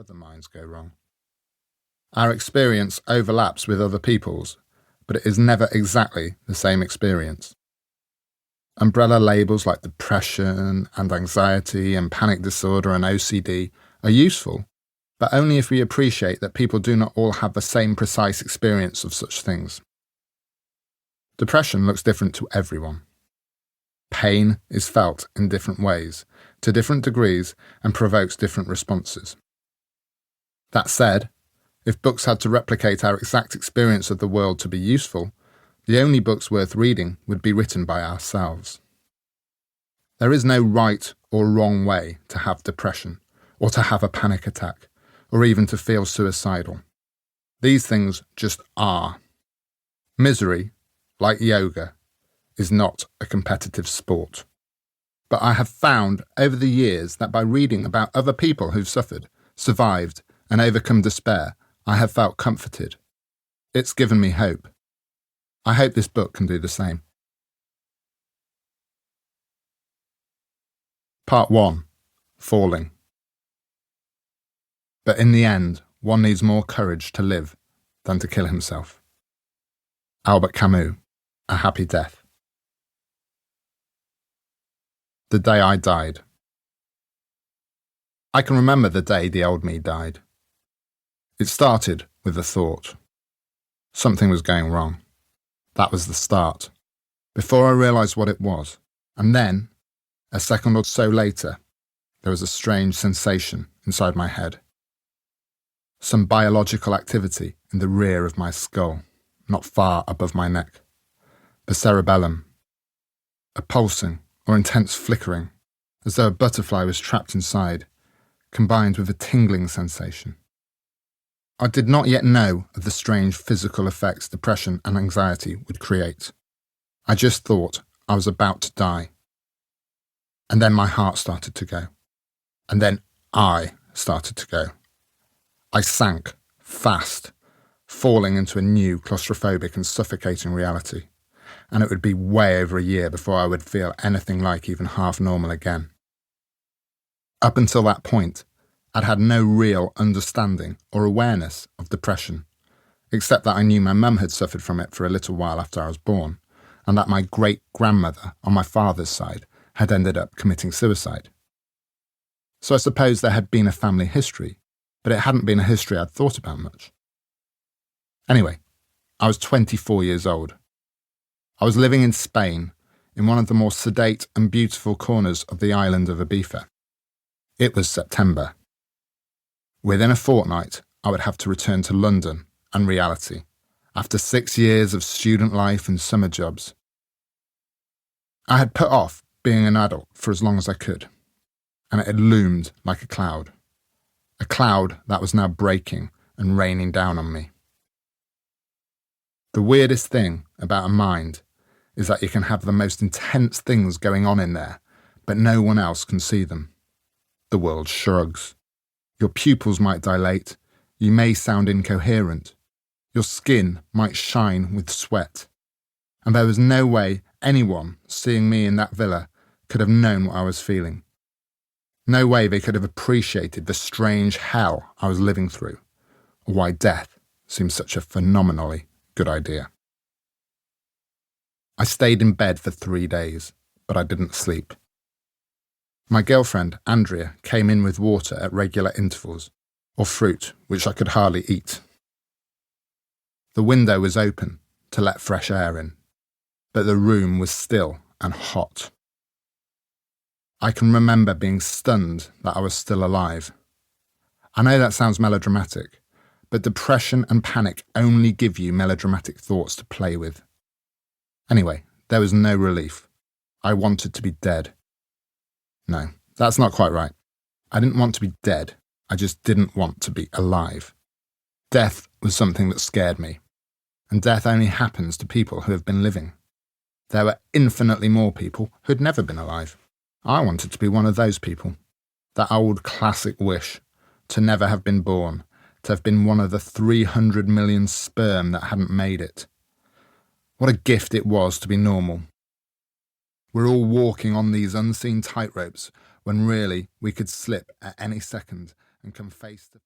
other minds go wrong. Our experience overlaps with other people's, but it is never exactly the same experience. Umbrella labels like depression and anxiety and panic disorder and OCD are useful, but only if we appreciate that people do not all have the same precise experience of such things. Depression looks different to everyone. Pain is felt in different ways, to different degrees, and provokes different responses. That said, if books had to replicate our exact experience of the world to be useful, the only books worth reading would be written by ourselves. There is no right or wrong way to have depression, or to have a panic attack, or even to feel suicidal. These things just are. Misery, like yoga, is not a competitive sport. But I have found over the years that by reading about other people who've suffered, survived, and overcome despair, I have felt comforted. It's given me hope. I hope this book can do the same. Part 1. Falling. But in the end, one needs more courage to live than to kill himself. Albert Camus, A Happy Death. The day I died. I can remember the day the old me died. It started with a thought. Something was going wrong. That was the start, before I realised what it was. And then, a second or so later, there was a strange sensation inside my head. Some biological activity in the rear of my skull, not far above my neck. The cerebellum. A pulsing or intense flickering, as though a butterfly was trapped inside, combined with a tingling sensation. I did not yet know of the strange physical effects depression and anxiety would create. I just thought I was about to die. And then my heart started to go. And then I started to go. I sank, fast, falling into a new claustrophobic and suffocating reality. And it would be way over a year before I would feel anything like even half normal again. Up until that point, I'd had no real understanding or awareness of depression, except that I knew my mum had suffered from it for a little while after I was born, and that my great-grandmother on my father's side had ended up committing suicide. So I suppose there had been a family history, but it hadn't been a history I'd thought about much. Anyway, I was 24 years old. I was living in Spain, in one of the more sedate and beautiful corners of the island of Ibiza. It was September. Within a fortnight, I would have to return to London and reality, after 6 years of student life and summer jobs. I had put off being an adult for as long as I could, and it had loomed like a cloud that was now breaking and raining down on me. The weirdest thing about a mind is that you can have the most intense things going on in there, but no one else can see them. The world shrugs. Your pupils might dilate, you may sound incoherent, your skin might shine with sweat, and there was no way anyone seeing me in that villa could have known what I was feeling. No way they could have appreciated the strange hell I was living through, or why death seemed such a phenomenally good idea. I stayed in bed for 3 days, but I didn't sleep. My girlfriend, Andrea, came in with water at regular intervals, or fruit, which I could hardly eat. The window was open to let fresh air in, but the room was still and hot. I can remember being stunned that I was still alive. I know that sounds melodramatic, but depression and panic only give you melodramatic thoughts to play with. Anyway, there was no relief. I wanted to be dead. No, that's not quite right. I didn't want to be dead. I just didn't want to be alive. Death was something that scared me, and death only happens to people who have been living. There were infinitely more people who had never been alive. I wanted to be one of those people. That old classic wish, to never have been born, to have been one of the 300 million sperm that hadn't made it. What a gift it was to be normal. We're all walking on these unseen tightropes when really we could slip at any second and come face to